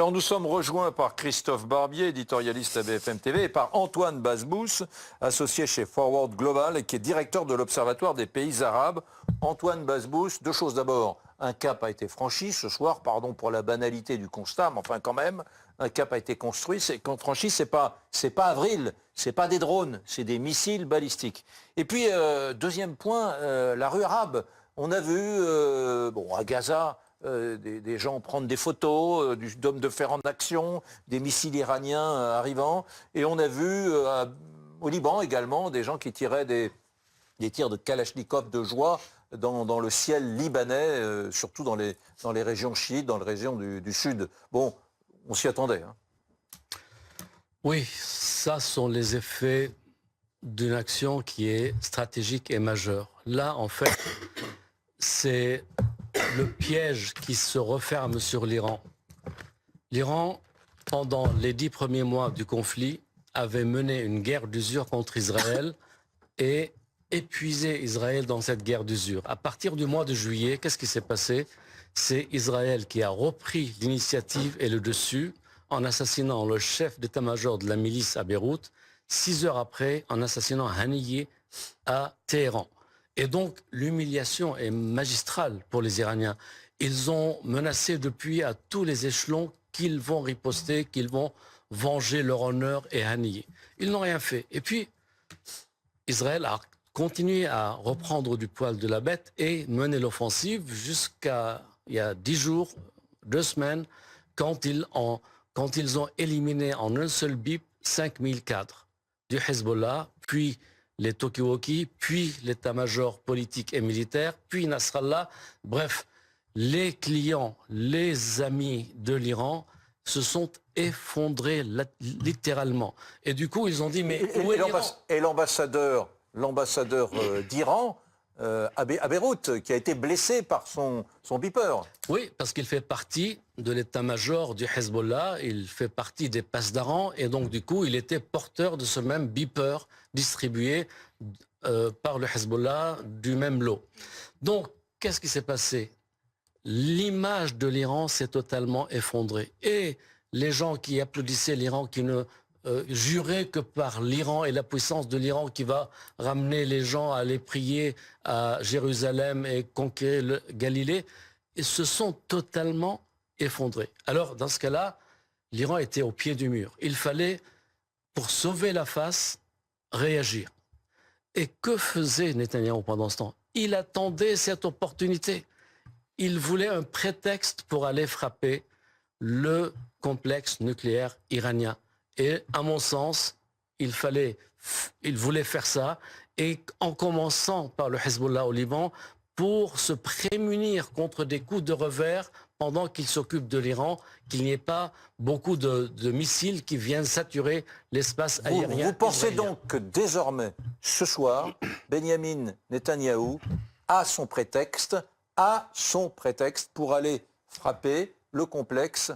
Alors nous sommes rejoints par Christophe Barbier, éditorialiste à BFM TV, et par Antoine Bazbous, associé chez Forward Global et qui est directeur de l'Observatoire des pays arabes. Antoine Bazbous, deux choses d'abord. Un cap a été franchi ce soir, pardon pour la banalité du constat, mais enfin quand même, un cap a été franchi, c'est pas avril, c'est pas des drones, c'est des missiles balistiques. Et puis, deuxième point, la rue arabe. On a vu, à Gaza, des gens prendre des photos d'hommes de fer en action, des missiles iraniens arrivant. Et on a vu au Liban également des gens qui tiraient des tirs de Kalachnikov de joie dans le ciel libanais, surtout dans les régions chiites, dans les régions du sud. Bon, on s'y attendait. Hein. Oui, ça sont les effets d'une action qui est stratégique et majeure. Là, en fait, c'est le piège qui se referme sur l'Iran. L'Iran, pendant les 10 premiers mois du conflit, avait mené une guerre d'usure contre Israël et épuisé Israël dans cette guerre d'usure. À partir du mois de juillet, qu'est-ce qui s'est passé? C'est Israël qui a repris l'initiative et le dessus en assassinant le chef d'état-major de la milice à Beyrouth, 6 heures après, en assassinant Haniyeh à Téhéran. Et donc, l'humiliation est magistrale pour les Iraniens. Ils ont menacé depuis à tous les échelons qu'ils vont riposter, qu'ils vont venger leur honneur et Haniyeh. Ils n'ont rien fait. Et puis, Israël a continué à reprendre du poil de la bête et mener l'offensive jusqu'à il y a 10 jours, 2 semaines, quand ils ont éliminé en un seul bip 5000 cadres du Hezbollah, puis les Tokiwoki, puis l'état-major politique et militaire, puis Nasrallah. Bref, les clients, les amis de l'Iran se sont effondrés littéralement. Et du coup, ils ont dit, mais où est l'Iran ? Et l'ambassadeur d'Iran à Beyrouth, qui a été blessé par son beeper. Oui, parce qu'il fait partie de l'état-major du Hezbollah, il fait partie des passedarans, et donc du coup, il était porteur de ce même beeper distribué par le Hezbollah du même lot. Donc, qu'est-ce qui s'est passé? L'image de l'Iran s'est totalement effondrée. Et les gens qui applaudissaient l'Iran, qui ne juraient que par l'Iran et la puissance de l'Iran qui va ramener les gens à aller prier à Jérusalem et conquérir le Galilée, ils se sont totalement effondrés. Alors, dans ce cas-là, l'Iran était au pied du mur. Il fallait, pour sauver la face, réagir. Et que faisait Netanyahou pendant ce temps? Il attendait cette opportunité. Il voulait un prétexte pour aller frapper le complexe nucléaire iranien. Et à mon sens, il voulait faire ça, et en commençant par le Hezbollah au Liban, pour se prémunir contre des coups de revers pendant qu'il s'occupe de l'Iran, qu'il n'y ait pas beaucoup de missiles qui viennent saturer l'espace aérien. Vous pensez donc que désormais, ce soir, Benyamin Netanyahou a son prétexte pour aller frapper le complexe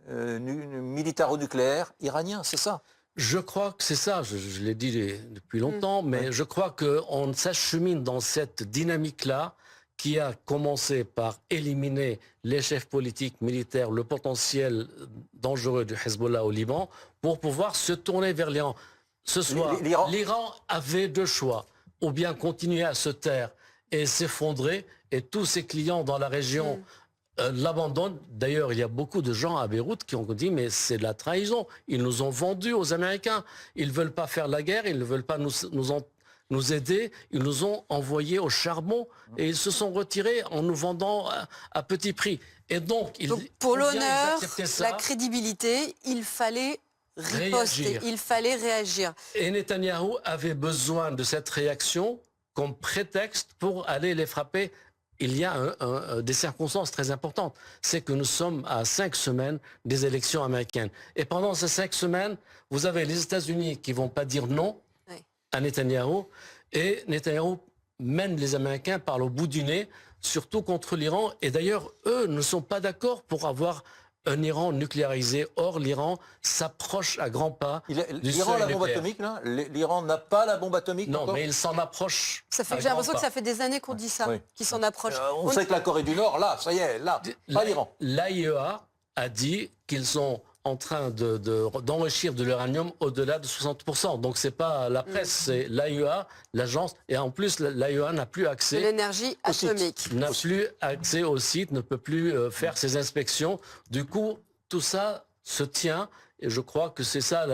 militaro-nucléaire iranien, c'est ça? Je crois que c'est ça, je l'ai dit depuis longtemps, mais je crois qu'on s'achemine dans cette dynamique-là qui a commencé par éliminer les chefs politiques, militaires, le potentiel dangereux du Hezbollah au Liban, pour pouvoir se tourner vers l'Iran. Ce soir, l'Iran avait deux choix, ou bien continuer à se taire et s'effondrer, et tous ses clients dans la région l'abandonnent. D'ailleurs, il y a beaucoup de gens à Beyrouth qui ont dit mais c'est de la trahison. Ils nous ont vendus aux Américains. Ils ne veulent pas faire la guerre, ils ne veulent pas nous aider. Ils nous ont envoyés au charbon et ils se sont retirés en nous vendant à petit prix. Et donc pour l'honneur, la crédibilité, il fallait riposter, il fallait réagir. Et Netanyahou avait besoin de cette réaction comme prétexte pour aller les frapper. Il y a des circonstances très importantes. C'est que nous sommes à 5 semaines des élections américaines. Et pendant ces 5 semaines, vous avez les États-Unis qui ne vont pas dire non à Netanyahou. Et Netanyahou mène les Américains par le bout du nez, surtout contre l'Iran. Et d'ailleurs, eux ne sont pas d'accord pour avoir un Iran nucléarisé. Or, l'Iran s'approche à grands pas du seuil nucléaire. L'Iran a la bombe atomique, là? L'Iran n'a pas la bombe atomique? Non, mais il s'en approche. J'ai l'impression que ça fait des années qu'on dit ça, qu'il s'en approche. On sait que la Corée du Nord, là, ça y est, là, pas l'Iran. L'AIEA a dit qu'ils sont en train d'enrichir de l'uranium au-delà de 60%. Donc c'est pas la presse, c'est l'AIEA, l'agence, et en plus l'AIEA n'a plus accès... De l'énergie atomique. N'a plus accès au site, ne peut plus faire ses inspections. Du coup, tout ça se tient. Et je crois que c'est ça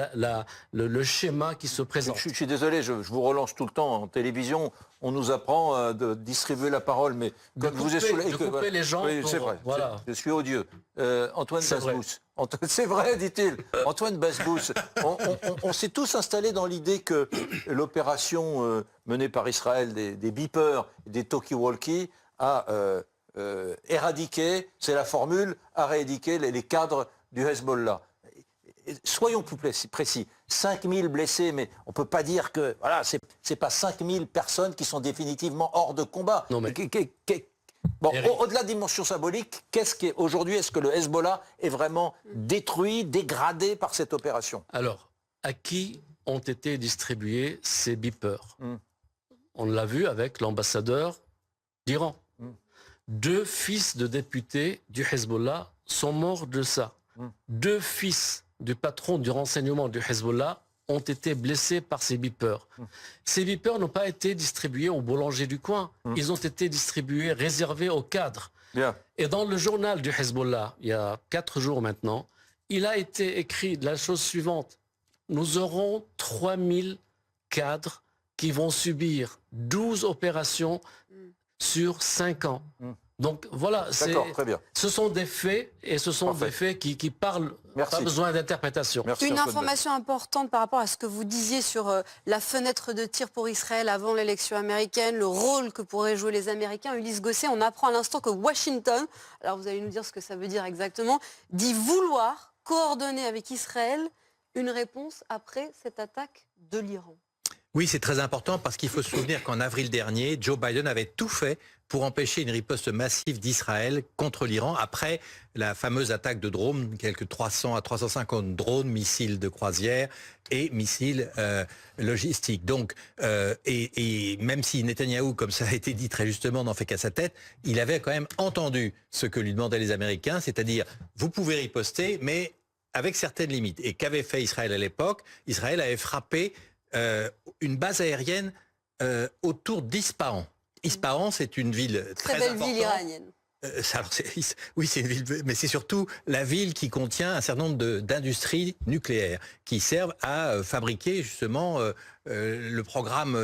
le schéma qui se présente. Je suis désolé, je vous relance tout le temps. En télévision, on nous apprend de distribuer la parole, mais comme vous êtes de couper les gens. Oui, c'est vrai. Voilà. Je suis odieux. Antoine Bazbous. C'est vrai, dit-il. Antoine Bazbous. On s'est tous installés dans l'idée que l'opération menée par Israël des beepers, des talkie-walkie, a éradiqué, c'est la formule, a réédiqué les cadres du Hezbollah. Soyons plus précis. 5000 blessés, mais on ne peut pas dire que voilà, c'est pas 5000 personnes qui sont définitivement hors de combat. Non, mais... Bon, au-delà de dimension symbolique, aujourd'hui, est-ce que le Hezbollah est vraiment détruit, dégradé par cette opération? Alors, à qui ont été distribués ces beepers? On l'a vu avec l'ambassadeur d'Iran. 2 fils de députés du Hezbollah sont morts de ça. 2 fils du patron du renseignement du Hezbollah ont été blessés par ces beepers. Ces beepers n'ont pas été distribués aux boulangers du coin. Ils ont été distribués, réservés aux cadres. Bien. Et dans le journal du Hezbollah, il y a 4 jours maintenant, il a été écrit la chose suivante. Nous aurons 3000 cadres qui vont subir 12 opérations sur 5 ans. Donc voilà, très bien. Ce sont des faits, et ce sont des faits qui parlent, pas besoin d'interprétation. Une information importante par rapport à ce que vous disiez sur la fenêtre de tir pour Israël avant l'élection américaine, le rôle que pourraient jouer les Américains. Ulysse Gosset, on apprend à l'instant que Washington, alors vous allez nous dire ce que ça veut dire exactement, dit vouloir coordonner avec Israël une réponse après cette attaque de l'Iran. Oui, c'est très important parce qu'il faut se souvenir qu'en avril dernier, Joe Biden avait tout fait pour empêcher une riposte massive d'Israël contre l'Iran après la fameuse attaque de drones, quelques 300 à 350 drones, missiles de croisière et missiles logistiques. Donc, et même si Netanyahou, comme ça a été dit très justement, n'en fait qu'à sa tête, il avait quand même entendu ce que lui demandaient les Américains, c'est-à-dire vous pouvez riposter, mais avec certaines limites. Et qu'avait fait Israël à l'époque? Israël avait frappé une base aérienne autour d'Ispahan. Ispahan, c'est une ville très belle importante. Ville iranienne. Oui, c'est une ville, mais c'est surtout la ville qui contient un certain nombre d'industries nucléaires qui servent à fabriquer justement le programme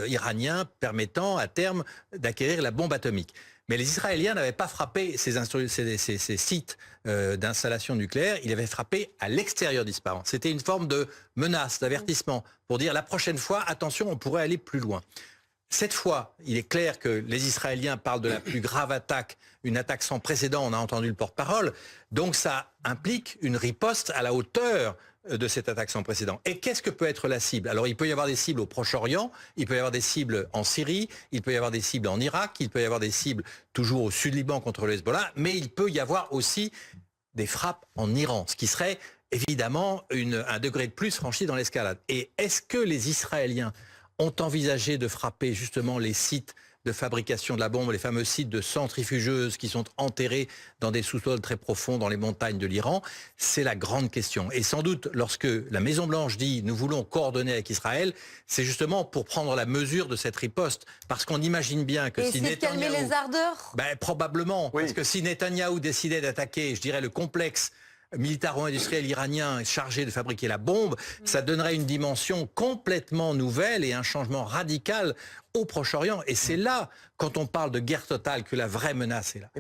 iranien permettant à terme d'acquérir la bombe atomique. Mais les Israéliens n'avaient pas frappé ces sites d'installation nucléaire, ils avaient frappé à l'extérieur d'Ispahan. C'était une forme de menace, d'avertissement, pour dire la prochaine fois, attention, on pourrait aller plus loin. Cette fois, il est clair que les Israéliens parlent de la plus grave attaque, une attaque sans précédent, on a entendu le porte-parole, donc ça implique une riposte à la hauteur de cette attaque sans précédent. Et qu'est-ce que peut être la cible? Alors il peut y avoir des cibles au Proche-Orient, il peut y avoir des cibles en Syrie, il peut y avoir des cibles en Irak, il peut y avoir des cibles toujours au Sud-Liban contre le Hezbollah, mais il peut y avoir aussi des frappes en Iran, ce qui serait évidemment un degré de plus franchi dans l'escalade. Et est-ce que les Israéliens ont envisagé de frapper justement les sites de fabrication de la bombe, les fameux sites de centrifugeuses qui sont enterrés dans des sous-sols très profonds dans les montagnes de l'Iran? C'est la grande question. Et sans doute, lorsque la Maison-Blanche dit « nous voulons coordonner avec Israël », c'est justement pour prendre la mesure de cette riposte. Parce qu'on imagine bien que si Netanyahou... calmer les ardeurs? Probablement. Oui. Parce que si Netanyahou décidait d'attaquer, je dirais, le complexe militaro-industriel iranien chargé de fabriquer la bombe, ça donnerait une dimension complètement nouvelle et un changement radical au Proche-Orient. Et c'est là, quand on parle de guerre totale, que la vraie menace est là.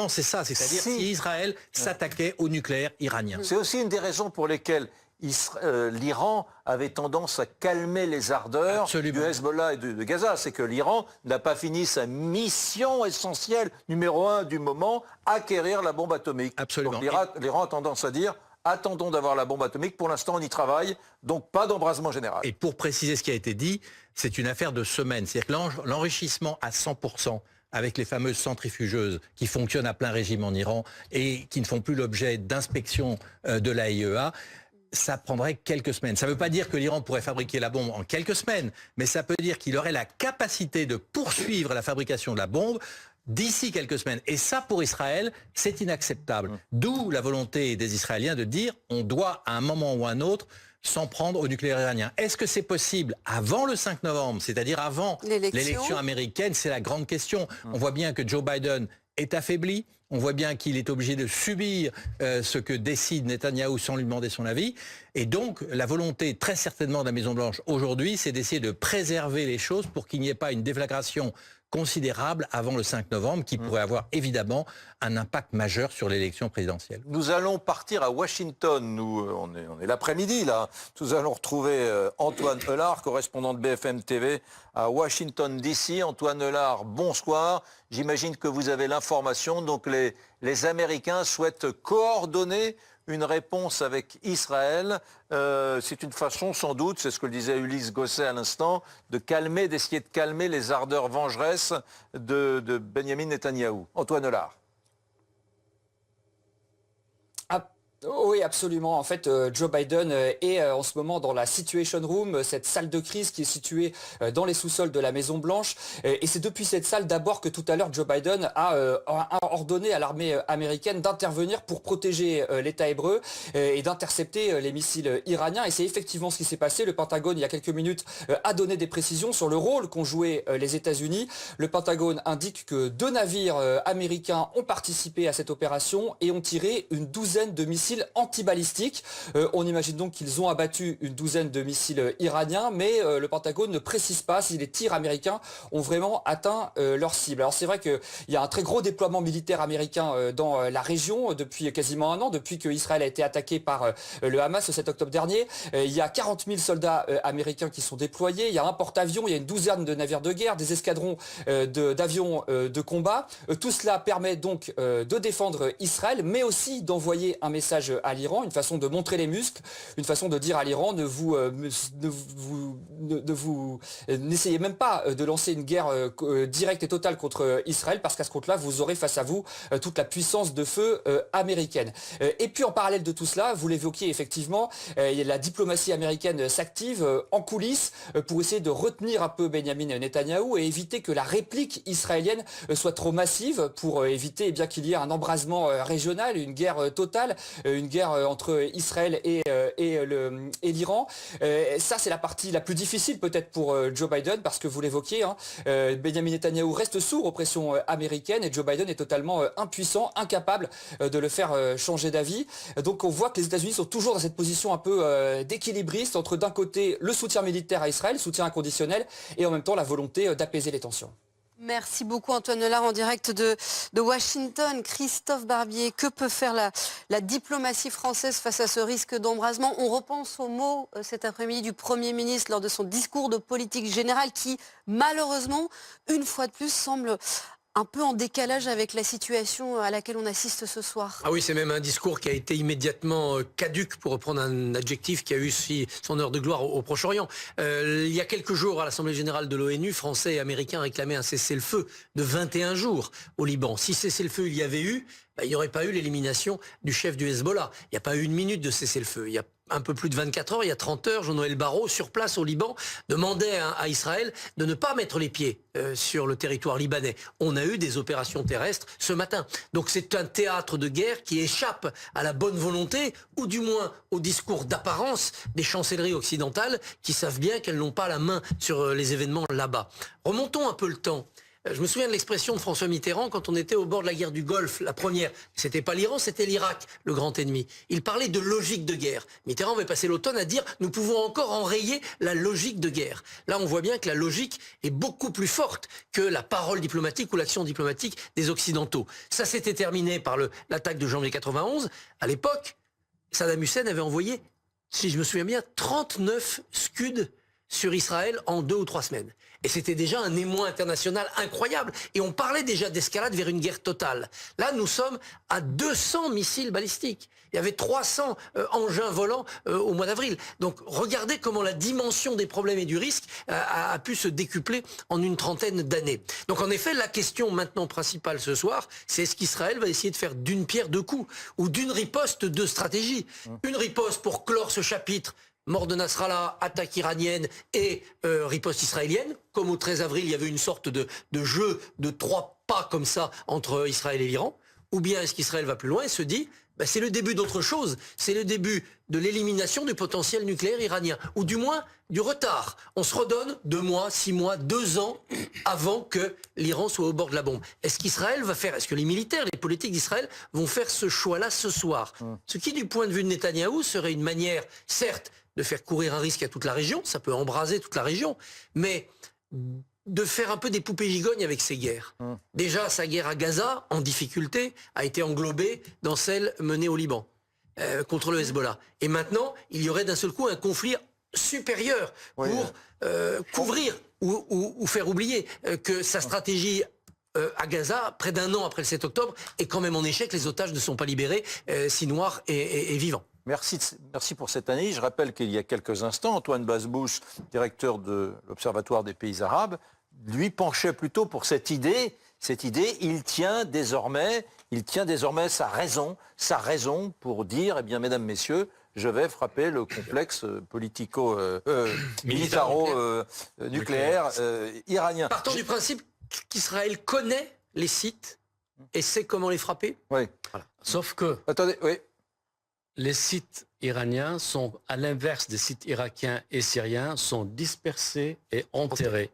C'est ça, c'est-à-dire si Israël s'attaquait au nucléaire iranien. C'est aussi une des raisons pour lesquelles l'Iran avait tendance à calmer les ardeurs du Hezbollah et de Gaza. C'est que l'Iran n'a pas fini sa mission essentielle, numéro 1 du moment, acquérir la bombe atomique. Absolument. Donc l'Iran a tendance à dire attendons d'avoir la bombe atomique, pour l'instant on y travaille, donc pas d'embrasement général. Et pour préciser ce qui a été dit, c'est une affaire de semaines. C'est-à-dire que l'enrichissement à 100% avec les fameuses centrifugeuses qui fonctionnent à plein régime en Iran et qui ne font plus l'objet d'inspection de l'AIEA, ça prendrait quelques semaines. Ça ne veut pas dire que l'Iran pourrait fabriquer la bombe en quelques semaines, mais ça peut dire qu'il aurait la capacité de poursuivre la fabrication de la bombe d'ici quelques semaines. Et ça, pour Israël, c'est inacceptable. D'où la volonté des Israéliens de dire on doit, à un moment ou à un autre, s'en prendre au nucléaire iranien. Est-ce que c'est possible avant le 5 novembre, c'est-à-dire avant l'élection américaine? C'est la grande question. On voit bien que Joe Biden est affaibli. On voit bien qu'il est obligé de subir ce que décide Netanyahou sans lui demander son avis. Et donc, la volonté, très certainement, de la Maison-Blanche aujourd'hui, c'est d'essayer de préserver les choses pour qu'il n'y ait pas une déflagration considérable avant le 5 novembre qui pourrait avoir évidemment un impact majeur sur l'élection présidentielle. Nous allons partir à Washington. Nous, on est l'après-midi là. Nous allons retrouver Antoine Eulard, correspondant de BFM TV à Washington DC. Antoine Eulard, bonsoir. J'imagine que vous avez l'information. Donc les Américains souhaitent coordonner une réponse avec Israël. C'est une façon, sans doute, c'est ce que disait Ulysse Gosset à l'instant, d'essayer de calmer les ardeurs vengeresses de Benjamin Netanyahou. Antoine Eulard. Oui, absolument. En fait, Joe Biden est en ce moment dans la Situation Room, cette salle de crise qui est située dans les sous-sols de la Maison-Blanche. Et c'est depuis cette salle d'abord que tout à l'heure Joe Biden a ordonné à l'armée américaine d'intervenir pour protéger l'État hébreu et d'intercepter les missiles iraniens. Et c'est effectivement ce qui s'est passé. Le Pentagone, il y a quelques minutes, a donné des précisions sur le rôle qu'ont joué les États-Unis. Le Pentagone indique que 2 navires américains ont participé à cette opération et ont tiré une douzaine de missiles antibalistiques. On imagine donc qu'ils ont abattu une douzaine de missiles iraniens, mais le Pentagone ne précise pas si les tirs américains ont vraiment atteint leur cible. Alors c'est vrai qu'il y a un très gros déploiement militaire américain dans la région depuis quasiment un an, depuis que Israël a été attaqué par le Hamas le 7 octobre dernier. Il y a 40 000 soldats américains qui sont déployés, il y a un porte-avions, il y a une douzaine de navires de guerre, des escadrons d'avions de combat. Tout cela permet donc de défendre Israël, mais aussi d'envoyer un message à l'Iran, une façon de montrer les muscles, une façon de dire à l'Iran n'essayez même pas de lancer une guerre directe et totale contre Israël, parce qu'à ce compte-là, vous aurez face à vous toute la puissance de feu américaine. Et puis en parallèle de tout cela, vous l'évoquiez effectivement, la diplomatie américaine s'active en coulisses pour essayer de retenir un peu Benjamin Netanyahou et éviter que la réplique israélienne soit trop massive, pour éviter qu'il y ait un embrasement régional, une guerre totale, une guerre entre Israël et l'Iran. Ça, c'est la partie la plus difficile peut-être pour Joe Biden, parce que vous l'évoquiez, Benjamin Netanyahou reste sourd aux pressions américaines et Joe Biden est totalement impuissant, incapable de le faire changer d'avis. Donc on voit que les États-Unis sont toujours dans cette position un peu d'équilibriste entre d'un côté le soutien militaire à Israël, soutien inconditionnel, et en même temps la volonté d'apaiser les tensions. Merci beaucoup Antoine Eulard en direct de Washington. Christophe Barbier, que peut faire la diplomatie française face à ce risque d'embrasement? On repense aux mots cet après-midi du Premier ministre lors de son discours de politique générale qui, malheureusement, une fois de plus, semble un peu en décalage avec la situation à laquelle on assiste ce soir. Ah oui, c'est même un discours qui a été immédiatement caduc, pour reprendre un adjectif qui a eu son heure de gloire au Proche-Orient. Il y a quelques jours, à l'Assemblée générale de l'ONU, Français et Américains réclamaient un cessez-le-feu de 21 jours au Liban. Si cessez-le-feu il y avait eu, il n'y aurait pas eu l'élimination du chef du Hezbollah. Il n'y a pas eu une minute de cessez-le-feu. Il y a un peu plus de 24 heures, il y a 30 heures, Jean-Noël Barrot, sur place au Liban, demandait à Israël de ne pas mettre les pieds sur le territoire libanais. On a eu des opérations terrestres ce matin. Donc c'est un théâtre de guerre qui échappe à la bonne volonté, ou du moins au discours d'apparence des chancelleries occidentales qui savent bien qu'elles n'ont pas la main sur les événements là-bas. Remontons un peu le temps. Je me souviens de l'expression de François Mitterrand quand on était au bord de la guerre du Golfe, la première. C'était pas l'Iran, c'était l'Irak, le grand ennemi. Il parlait de logique de guerre. Mitterrand avait passé l'automne à dire « nous pouvons encore enrayer la logique de guerre ». Là, on voit bien que la logique est beaucoup plus forte que la parole diplomatique ou l'action diplomatique des Occidentaux. Ça s'était terminé par l'attaque de janvier 91. À l'époque, Saddam Hussein avait envoyé, si je me souviens bien, 39 Scud sur Israël en 2 ou 3 semaines. Et c'était déjà un émoi international incroyable. Et on parlait déjà d'escalade vers une guerre totale. Là, nous sommes à 200 missiles balistiques. Il y avait 300 engins volants au mois d'avril. Donc regardez comment la dimension des problèmes et du risque a pu se décupler en une trentaine d'années. Donc en effet, la question maintenant principale ce soir, c'est est-ce qu'Israël va essayer de faire d'une pierre deux coups, ou d'une riposte deux stratégies. Une riposte pour clore ce chapitre mort de Nasrallah, attaque iranienne et riposte israélienne. Comme au 13 avril, il y avait une sorte de jeu de 3 pas comme ça entre Israël et l'Iran. Ou bien est-ce qu'Israël va plus loin et se dit c'est le début d'autre chose, c'est le début de l'élimination du potentiel nucléaire iranien, ou du moins du retard. On se redonne 2 mois, 6 mois, 2 ans avant que l'Iran soit au bord de la bombe. Est-ce que les militaires, les politiques d'Israël vont faire ce choix-là ce soir? Ce qui, du point de vue de Netanyahou, serait une manière, certes, de faire courir un risque à toute la région, ça peut embraser toute la région, mais de faire un peu des poupées gigognes avec ses guerres. Déjà, sa guerre à Gaza, en difficulté, a été englobée dans celle menée au Liban, contre le Hezbollah. Et maintenant, il y aurait d'un seul coup un conflit supérieur pour couvrir ou faire oublier que sa stratégie à Gaza, près d'1 an après le 7 octobre, est quand même en échec. Les otages ne sont pas libérés, Sinwar est vivant. Merci pour cette analyse. Je rappelle qu'il y a quelques instants, Antoine Bazbouche, directeur de l'Observatoire des pays arabes, lui penchait plutôt pour cette idée. Cette idée, il tient désormais sa raison pour dire, eh bien, mesdames, messieurs, je vais frapper le complexe militaro-nucléaire iranien. Partant du principe qu'Israël connaît les sites et sait comment les frapper. Oui. Voilà. Sauf que Attendez, oui. les sites iraniens sont, à l'inverse des sites irakiens et syriens, sont dispersés et enterrés.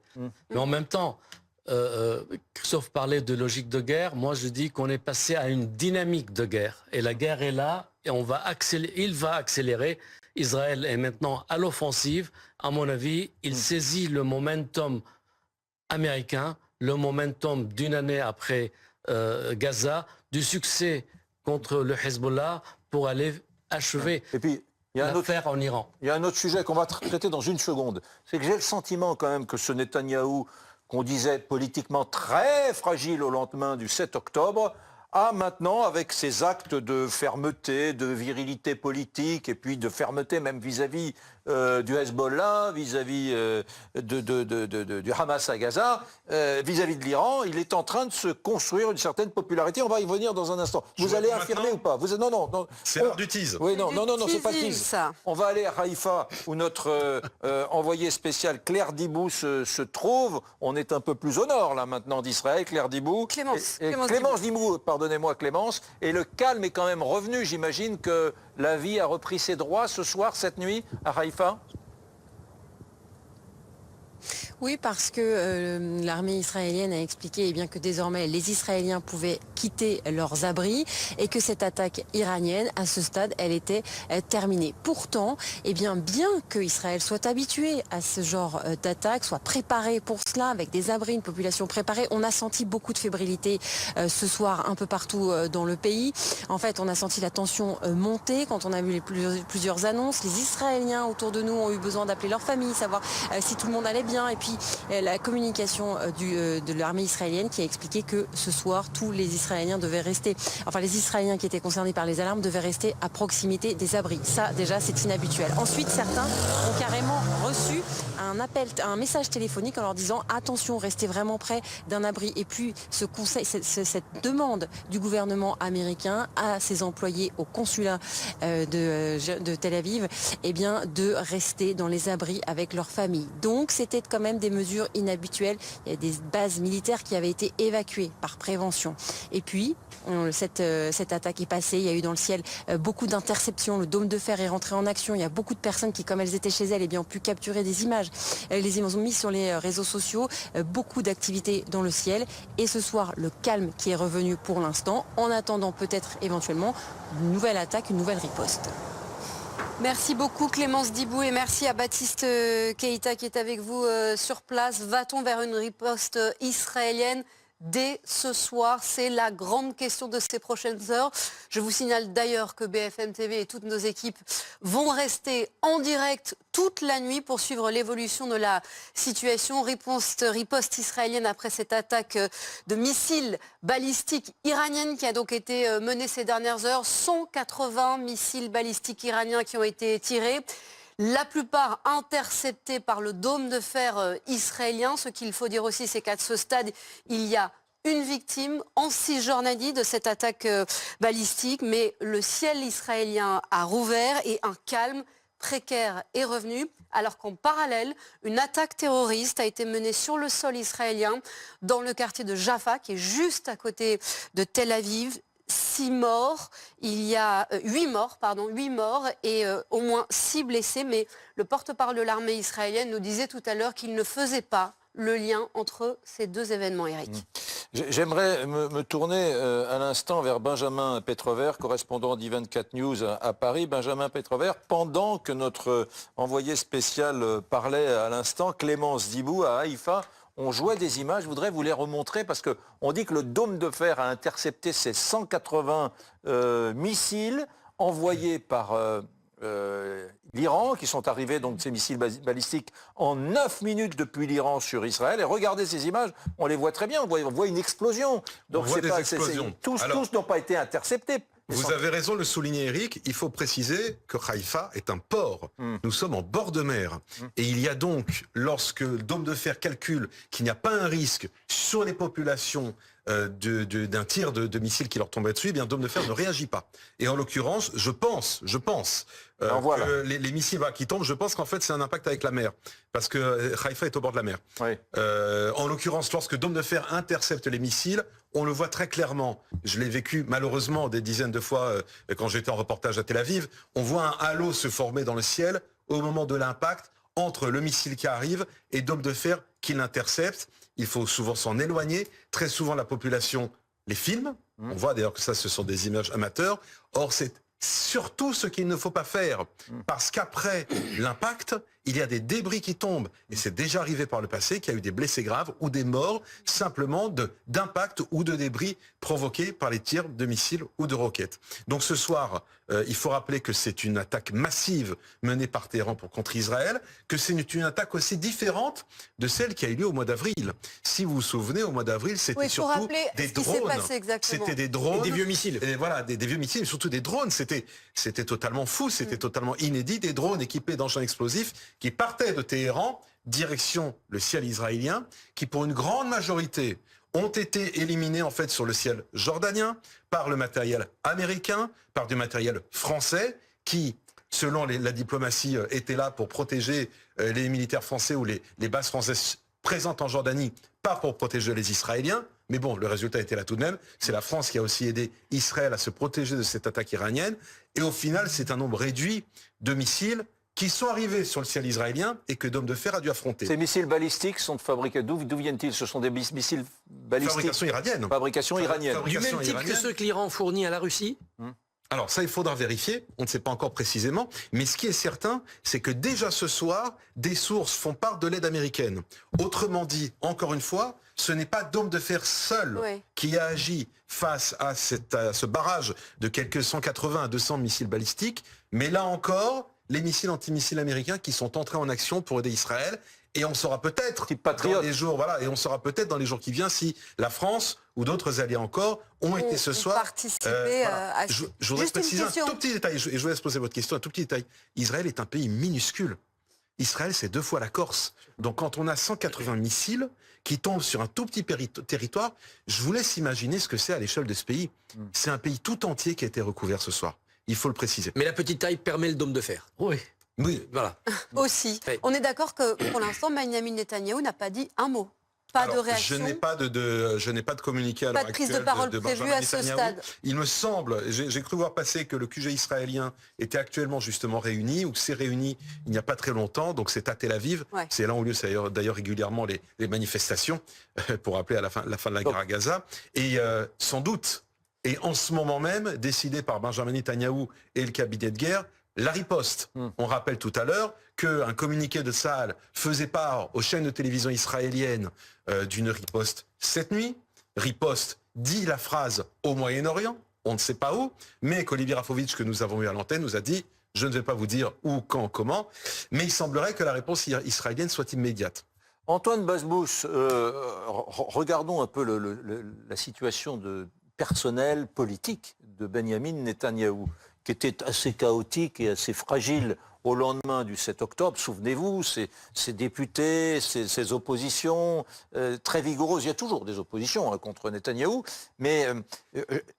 Mais en même temps, Christophe parlait de logique de guerre. Moi, je dis qu'on est passé à une dynamique de guerre. Et la guerre est là et il va accélérer. Israël est maintenant à l'offensive. À mon avis, il saisit le momentum américain, le momentum d'une année après Gaza, du succès contre le Hezbollah pour aller achever Et puis, il y a l'affaire en Iran. Il y a un autre sujet qu'on va traiter dans une seconde. C'est que j'ai le sentiment quand même que ce Netanyahou, qu'on disait politiquement très fragile au lendemain du 7 octobre, a maintenant, avec ses actes de fermeté, de virilité politique, et puis de fermeté même vis-à-vis du Hezbollah, vis-à-vis du Hamas à Gaza, vis-à-vis de l'Iran, il est en train de se construire une certaine popularité. On va y venir dans un instant. Vous allez affirmer ou pas? Non. C'est l'heure du tease. Oui, non, c'est pas teasing, tease. ça. On va aller à Haïfa, où notre envoyé spécial Claire Dibou se trouve. On est un peu plus au nord, là, maintenant, d'Israël. Claire Dibou. Clémence Dibou, pardonnez-moi, Clémence. Et le calme est quand même revenu. J'imagine que la vie a repris ses droits ce soir, cette nuit, à Haïfa. Oui, parce que l'armée israélienne a expliqué bien que désormais les Israéliens pouvaient quitter leurs abris et que cette attaque iranienne, à ce stade, elle était terminée. Pourtant, bien que Israël soit habitué à ce genre d'attaque, soit préparé pour cela, avec des abris, une population préparée, on a senti beaucoup de fébrilité ce soir un peu partout dans le pays. En fait, on a senti la tension monter quand on a vu plusieurs annonces. Les Israéliens autour de nous ont eu besoin d'appeler leur famille, savoir si tout le monde allait bien. Et puis la communication de l'armée israélienne qui a expliqué que ce soir, tous les Israéliens devaient rester, enfin les Israéliens qui étaient concernés par les alarmes devaient rester à proximité des abris. Ça, déjà, c'est inhabituel. Ensuite, certains ont carrément reçu un message téléphonique en leur disant attention, restez vraiment près d'un abri. Et puis, cette demande du gouvernement américain à ses employés au consulat de Tel Aviv, de rester dans les abris avec leur famille. Donc, c'était quand même des mesures inhabituelles. Il y a des bases militaires qui avaient été évacuées par prévention. Et puis, cette attaque est passée. Il y a eu dans le ciel beaucoup d'interceptions. Le dôme de fer est rentré en action. Il y a beaucoup de personnes qui, comme elles étaient chez elles, ont pu capturer des images. Les images ont mis sur les réseaux sociaux. Beaucoup d'activités dans le ciel. Et ce soir, le calme qui est revenu pour l'instant, en attendant peut-être éventuellement une nouvelle attaque, une nouvelle riposte. Merci beaucoup Clémence Dibou et merci à Baptiste Keïta qui est avec vous sur place. Va-t-on vers une riposte israélienne dès ce soir? C'est la grande question de ces prochaines heures. Je vous signale d'ailleurs que BFM TV et toutes nos équipes vont rester en direct toute la nuit pour suivre l'évolution de la situation. Riposte israélienne après cette attaque de missiles balistiques iraniennes qui a donc été menée ces dernières heures. 180 missiles balistiques iraniens qui ont été tirés. La plupart interceptés par le dôme de fer israélien. Ce qu'il faut dire aussi, c'est qu'à ce stade, il y a une victime en Cisjordanie de cette attaque balistique. Mais le ciel israélien a rouvert et un calme précaire est revenu, alors qu'en parallèle, une attaque terroriste a été menée sur le sol israélien dans le quartier de Jaffa, qui est juste à côté de Tel Aviv. 6 morts, il y a 8 morts et au moins 6 blessés. Mais le porte-parole de l'armée israélienne nous disait tout à l'heure qu'il ne faisait pas le lien entre ces deux événements, Eric. J'aimerais me tourner à l'instant vers Benjamin Petrover, correspondant d'I24 News à Paris. Benjamin Petrover, pendant que notre envoyé spécial parlait à l'instant, Clémence Dibou à Haïfa, on jouait des images, je voudrais vous les remontrer parce qu'on dit que le dôme de fer a intercepté ces 180 missiles envoyés par l'Iran, qui sont arrivés, donc ces missiles balistiques, en 9 minutes depuis l'Iran sur Israël. Et regardez ces images, on les voit très bien, on voit une explosion. Donc tous n'ont pas été interceptés. Vous avez raison de le souligner, Eric. Il faut préciser que Haïfa est un port. Nous sommes en bord de mer. Et il y a donc, lorsque le dôme de fer calcule qu'il n'y a pas un risque sur les populations d'un tir de missiles qui leur tomberait dessus, eh bien, le dôme de fer ne réagit pas. Et en l'occurrence, je pense que les missiles qui tombent, je pense qu'en fait, c'est un impact avec la mer. Parce que Haïfa est au bord de la mer. Oui. En l'occurrence, lorsque le dôme de fer intercepte les missiles, on le voit très clairement. Je l'ai vécu malheureusement des dizaines de fois quand j'étais en reportage à Tel Aviv. On voit un halo se former dans le ciel au moment de l'impact entre le missile qui arrive et le dôme de fer qui l'intercepte. Il faut souvent s'en éloigner. Très souvent, la population les filme. On voit d'ailleurs que ça, ce sont des images amateurs. Or, c'est surtout ce qu'il ne faut pas faire. Parce qu'après l'impact, il y a des débris qui tombent. Et c'est déjà arrivé par le passé qu'il y a eu des blessés graves ou des morts simplement d'impact ou de débris provoqués par les tirs de missiles ou de roquettes. Donc ce soir, il faut rappeler que c'est une attaque massive menée par Téhéran contre Israël, que c'est une attaque aussi différente de celle qui a eu lieu au mois d'avril. Si vous vous souvenez, au mois d'avril, c'était surtout des drones. C'était des drones. Et des vieux missiles. Et voilà, des vieux missiles, mais surtout des drones. C'était totalement fou, c'était totalement inédit. Des drones équipés d'engins explosifs qui partaient de Téhéran, direction le ciel israélien, qui pour une grande majorité ont été éliminés en fait sur le ciel jordanien par le matériel américain, par du matériel français qui, selon la diplomatie, était là pour protéger les militaires français ou les bases françaises présentes en Jordanie, pas pour protéger les Israéliens. Mais bon, le résultat était là tout de même. C'est la France qui a aussi aidé Israël à se protéger de cette attaque iranienne. Et au final, c'est un nombre réduit de missiles qui sont arrivés sur le ciel israélien et que Dôme de Fer a dû affronter. Ces missiles balistiques sont fabriqués d'où viennent-ils? Ce sont des missiles balistiques. Fabrication iranienne. Fabrication iranienne. Du même type que ceux que l'Iran fournit à la Russie? Alors ça, il faudra vérifier, on ne sait pas encore précisément, mais ce qui est certain, c'est que déjà ce soir, des sources font part de l'aide américaine. Autrement dit, encore une fois, ce n'est pas Dôme de Fer seul qui a agi face à ce barrage de quelques 180 à 200 missiles balistiques, mais là encore, les missiles antimissiles américains qui sont entrés en action pour aider Israël. Et on saura peut-être dans les jours, et on saura peut-être dans les jours qui viennent si la France ou d'autres alliés encore ont été ce soir. Participer à je voudrais préciser un tout petit détail, et je vous laisse poser votre question, un tout petit détail. Israël est un pays minuscule. Israël, c'est 2 fois la Corse. Donc quand on a 180 missiles qui tombent sur un tout petit territoire, je vous laisse imaginer ce que c'est à l'échelle de ce pays. C'est un pays tout entier qui a été recouvert ce soir. Il faut le préciser. Mais la petite taille permet le dôme de fer. Oui. Oui. Voilà. Aussi. Oui. On est d'accord que pour l'instant, Benyamin Netanyahou n'a pas dit un mot. Pas de réaction. Je n'ai pas de communiqué à l'heure actuelle. Pas de prise de parole Benjamin prévue à ce Netanyahou. stade. Il me semble, j'ai cru voir passer que le QG israélien était actuellement justement réuni, ou s'est réuni il n'y a pas très longtemps, donc c'est à Tel Aviv. Ouais. C'est là où lieu d'ailleurs régulièrement les manifestations, pour rappeler à la fin de la guerre à Gaza. Et sans doute, et en ce moment même, décidé par Benjamin Netanyahou et le cabinet de guerre, la riposte. On rappelle tout à l'heure qu'un communiqué de Tsahal faisait part aux chaînes de télévision israéliennes d'une riposte cette nuit. Riposte dit la phrase au Moyen-Orient, on ne sait pas où, mais qu'Olivier Rafovitch, que nous avons eu à l'antenne, nous a dit « je ne vais pas vous dire où, quand, comment », mais il semblerait que la réponse israélienne soit immédiate. Antoine Bazbous, regardons un peu la situation personnelle, politique de Benyamin Netanyahou, qui était assez chaotique et assez fragile. au lendemain du 7 octobre, souvenez-vous, ces députés, ces oppositions très vigoureuses, il y a toujours des oppositions contre Netanyahou, mais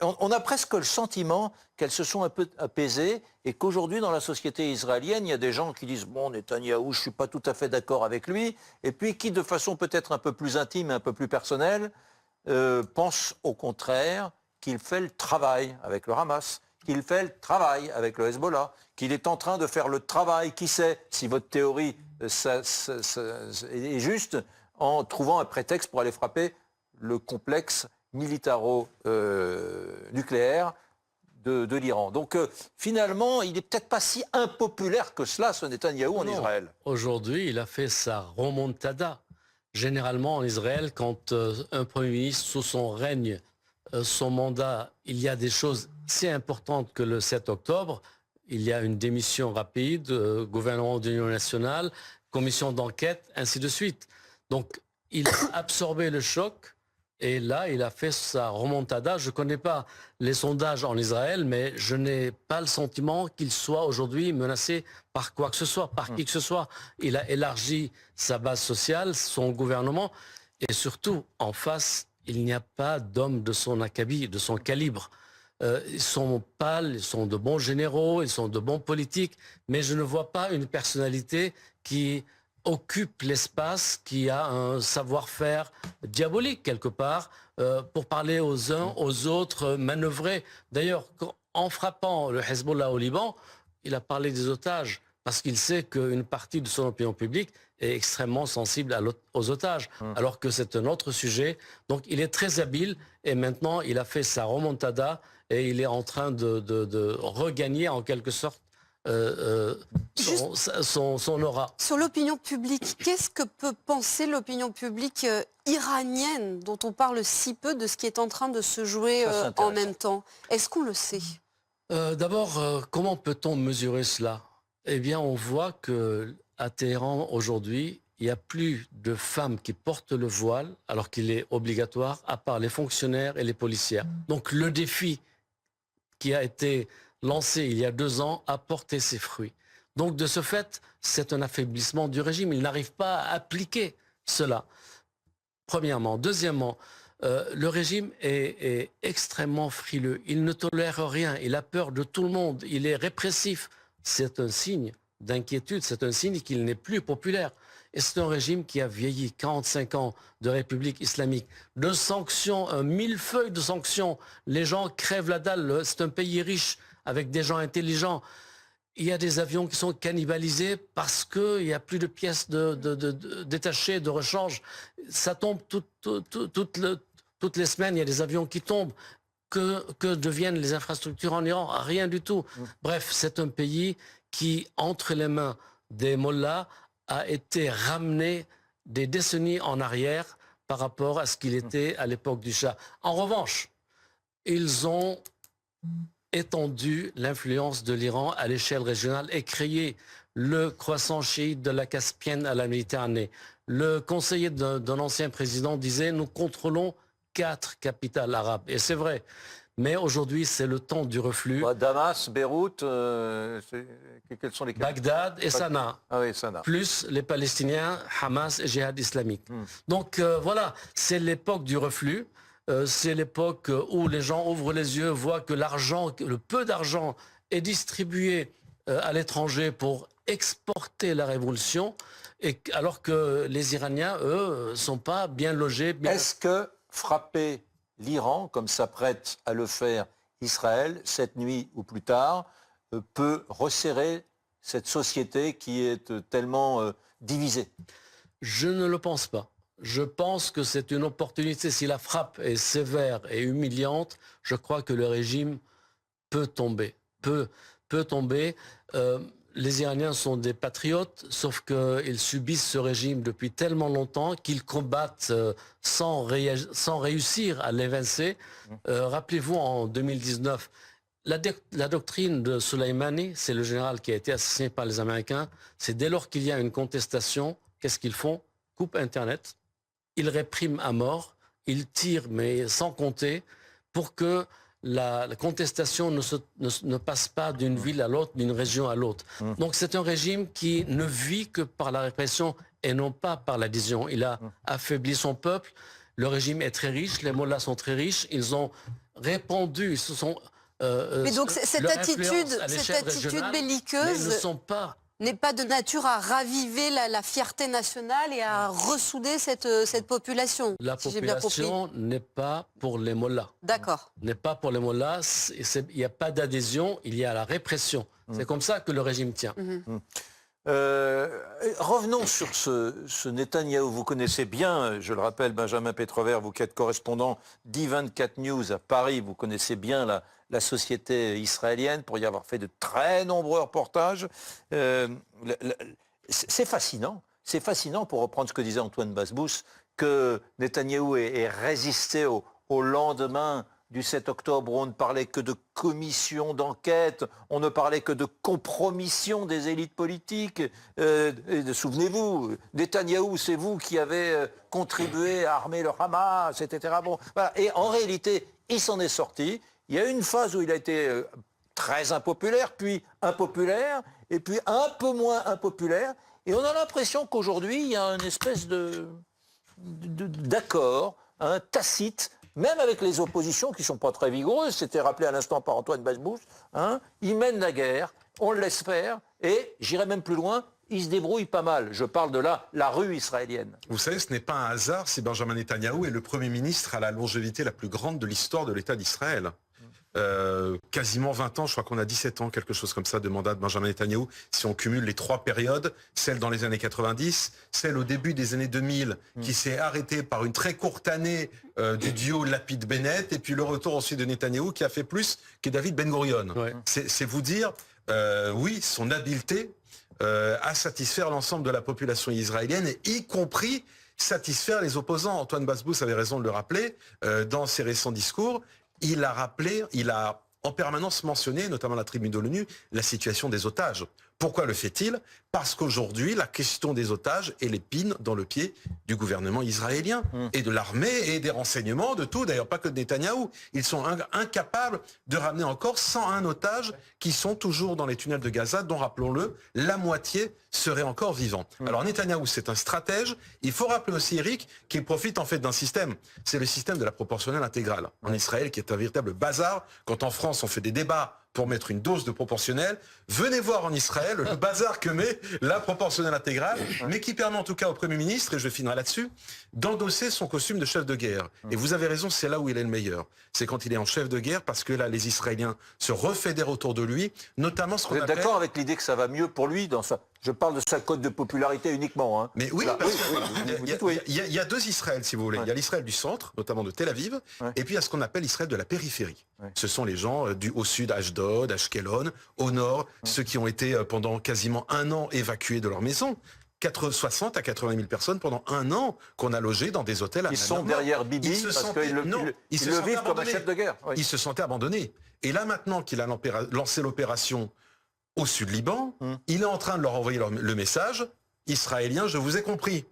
on a presque le sentiment qu'elles se sont un peu apaisées et qu'aujourd'hui, dans la société israélienne, il y a des gens qui disent « Bon, Netanyahou, je ne suis pas tout à fait d'accord avec lui », et puis qui, de façon peut-être un peu plus intime et un peu plus personnelle, pensent au contraire qu'il fait le travail avec le Hamas, qu'il fait le travail avec le Hezbollah, qu'il est en train de faire le travail, qui sait, si votre théorie est juste, en trouvant un prétexte pour aller frapper le complexe militaro-nucléaire de l'Iran. Donc finalement, il n'est peut-être pas si impopulaire que cela, ce Netanyahou en Israël. Aujourd'hui, il a fait sa remontada. Généralement, en Israël, quand un Premier ministre, sous son règne, son mandat, il y a des choses si importantes que le 7 octobre, il y a une démission rapide, gouvernement d'union nationale, commission d'enquête, ainsi de suite. Donc, il a absorbé le choc. Et là, il a fait sa remontada. Je ne connais pas les sondages en Israël, mais je n'ai pas le sentiment qu'il soit aujourd'hui menacé par quoi que ce soit, par qui que ce soit. Il a élargi sa base sociale, son gouvernement, et surtout, en face, il n'y a pas d'hommes de son acabit, de son calibre. Ils sont pâles, ils sont de bons généraux, ils sont de bons politiques, mais je ne vois pas une personnalité qui occupe l'espace, qui a un savoir-faire diabolique quelque part, pour parler aux uns, aux autres, manœuvrer. D'ailleurs, en frappant le Hezbollah au Liban, il a parlé des otages, parce qu'il sait qu'une partie de son opinion publique est extrêmement sensible aux otages, alors que c'est un autre sujet. Donc il est très habile, et maintenant il a fait sa remontada, et il est en train de regagner en quelque sorte son aura. Sur l'opinion publique, qu'est-ce que peut penser l'opinion publique iranienne, dont on parle si peu de ce qui est en train de se jouer en même temps? Est-ce qu'on le sait? D'abord, comment peut-on mesurer cela? Eh bien, on voit qu'à Téhéran, aujourd'hui, il n'y a plus de femmes qui portent le voile, alors qu'il est obligatoire, à part les fonctionnaires et les policières. Donc le défi qui a été lancé il y a 2 ans a porté ses fruits. Donc de ce fait, c'est un affaiblissement du régime. Il n'arrive pas à appliquer cela, premièrement. Deuxièmement, le régime est extrêmement frileux. Il ne tolère rien. Il a peur de tout le monde. Il est répressif. C'est un signe d'inquiétude. C'est un signe qu'il n'est plus populaire. Et c'est un régime qui a vieilli, 45 ans de République islamique, de sanctions, un millefeuille de sanctions. Les gens crèvent la dalle. C'est un pays riche avec des gens intelligents. Il y a des avions qui sont cannibalisés parce qu'il n'y a plus de pièces détachées, de rechange. Ça tombe toutes les semaines, il y a des avions qui tombent. Que deviennent les infrastructures en Iran? Rien du tout. Bref, c'est un pays qui, entre les mains des mollahs, a été ramené des décennies en arrière par rapport à ce qu'il était à l'époque du Shah. En revanche, ils ont étendu l'influence de l'Iran à l'échelle régionale et créé le croissant chiite de la Caspienne à la Méditerranée. Le conseiller d'un ancien président disait « Nous contrôlons 4 capitales arabes ». Et c'est vrai. Mais aujourd'hui, c'est le temps du reflux. Damas, Beyrouth, quels sont les Bagdad et Sanaa. Ah oui, Sanaa. Plus les Palestiniens, Hamas et Djihad islamique. Donc voilà, c'est l'époque du reflux. C'est l'époque où les gens ouvrent les yeux, voient que l'argent, le peu d'argent est distribué à l'étranger pour exporter la révolution, et alors que les Iraniens, eux, ne sont pas bien logés. Est-ce que frapper l'Iran, comme s'apprête à le faire Israël, cette nuit ou plus tard, peut resserrer cette société qui est tellement divisée? Je ne le pense pas. Je pense que c'est une opportunité. Si la frappe est sévère et humiliante, je crois que le régime peut tomber. Peut tomber. Les Iraniens sont des patriotes, sauf qu'ils subissent ce régime depuis tellement longtemps qu'ils combattent sans réussir à l'évincer. Rappelez-vous, en 2019, la doctrine de Soleimani, c'est le général qui a été assassiné par les Américains, c'est dès lors qu'il y a une contestation, qu'est-ce qu'ils font? Coupent Internet, ils répriment à mort, ils tirent, mais sans compter, pour que la contestation ne passe pas d'une ville à l'autre, d'une région à l'autre. Donc c'est un régime qui ne vit que par la répression et non pas par l'adhésion. Il a affaibli son peuple. Le régime est très riche, les mollahs sont très riches. Ils ont répandu, ils se sont... Mais donc cette leur attitude influence à l'échelle régionale, mais ils ne belliqueuse sont pas... n'est pas de nature à raviver la fierté nationale et à ressouder cette population. La si j'ai bien compris. population n'est pas pour les mollahs. D'accord. N'est pas pour les mollahs. Il n'y a pas d'adhésion, il y a la répression. C'est comme ça que le régime tient. Revenons sur ce Netanyahou. Vous connaissez bien, je le rappelle, Benjamin Pétrevert, vous qui êtes correspondant d'I24 News à Paris, vous connaissez bien la société israélienne pour y avoir fait de très nombreux reportages. C'est fascinant. C'est fascinant, pour reprendre ce que disait Antoine Basbous, que Netanyahou ait résisté au lendemain du 7 octobre où on ne parlait que de commission d'enquête, on ne parlait que de compromission des élites politiques. Souvenez-vous, Netanyahou, c'est vous qui avez contribué à armer le Hamas, etc. Bon, voilà. Et en réalité, il s'en est sorti. Il y a eu une phase où il a été très impopulaire, puis impopulaire, et puis un peu moins impopulaire. Et on a l'impression qu'aujourd'hui, il y a une espèce d'accord, tacite, même avec les oppositions qui ne sont pas très vigoureuses, c'était rappelé à l'instant par Antoine Basbous, il mène la guerre, on le laisse faire, et j'irai même plus loin, il se débrouille pas mal. Je parle de la rue israélienne. Vous savez, ce n'est pas un hasard si Benjamin Netanyahou est le Premier ministre à la longévité la plus grande de l'histoire de l'État d'Israël. Quasiment 20 ans, je crois qu'on a 17 ans, quelque chose comme ça, de mandat de Benjamin Netanyahou, si on cumule les trois périodes, celle dans les années 90, celle au début des années 2000, qui s'est arrêtée par une très courte année du duo Lapid-Bennett, et puis le retour ensuite de Netanyahou, qui a fait plus que David Ben-Gurion. Ouais. C'est vous dire, oui, son habileté à satisfaire l'ensemble de la population israélienne, et y compris satisfaire les opposants. Antoine Basbous avait raison de le rappeler dans ses récents discours. Il a en permanence mentionné, notamment la tribune de l'ONU, la situation des otages. Pourquoi le fait-il? Parce qu'aujourd'hui, la question des otages est l'épine dans le pied du gouvernement israélien et de l'armée et des renseignements, de tout, d'ailleurs pas que de Netanyahou. Ils sont incapables de ramener encore 101 otages qui sont toujours dans les tunnels de Gaza, dont, rappelons-le, la moitié seraient encore vivants. Alors Netanyahou, c'est un stratège. Il faut rappeler aussi, Eric, qu'il profite en fait d'un système. C'est le système de la proportionnelle intégrale en Israël, qui est un véritable bazar. Quand en France, on fait des débats pour mettre une dose de proportionnelle, venez voir en Israël le bazar que met la proportionnelle intégrale, mais qui permet en tout cas au Premier ministre, et je finirai là-dessus, d'endosser son costume de chef de guerre. Et vous avez raison, c'est là où il est le meilleur. C'est quand il est en chef de guerre, parce que là, les Israéliens se refédèrent autour de lui, notamment ce qu'on appelle... Vous êtes d'accord avec l'idée que ça va mieux pour lui dans ça? Je parle de sa cote de popularité uniquement. Mais oui, là, parce il y a deux Israël, si vous voulez. Il y a l'Israël du centre, notamment de Tel Aviv, et puis il y a ce qu'on appelle l'Israël de la périphérie. Ce sont les gens au sud, Ashdod, Ashkelon, au nord, ceux qui ont été pendant quasiment un an évacués de leur maison. 60 à 80 000 personnes pendant un an qu'on a logé dans des hôtels à Ils sont derrière Bibi parce qu'ils le vivent comme un chef de guerre. Oui. Ils se sentaient abandonnés. Et là, maintenant qu'il a lancé l'opération au sud Liban, il est en train de leur envoyer le message « Israéliens, je vous ai compris ».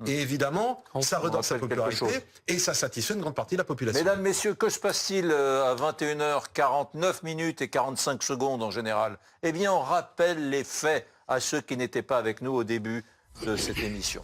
Et évidemment, ça redonne sa popularité et ça satisfait une grande partie de la population. Mesdames, messieurs, que se passe-t-il à 21h49 minutes et 45 secondes en général? Eh bien, on rappelle les faits à ceux qui n'étaient pas avec nous au début de cette émission.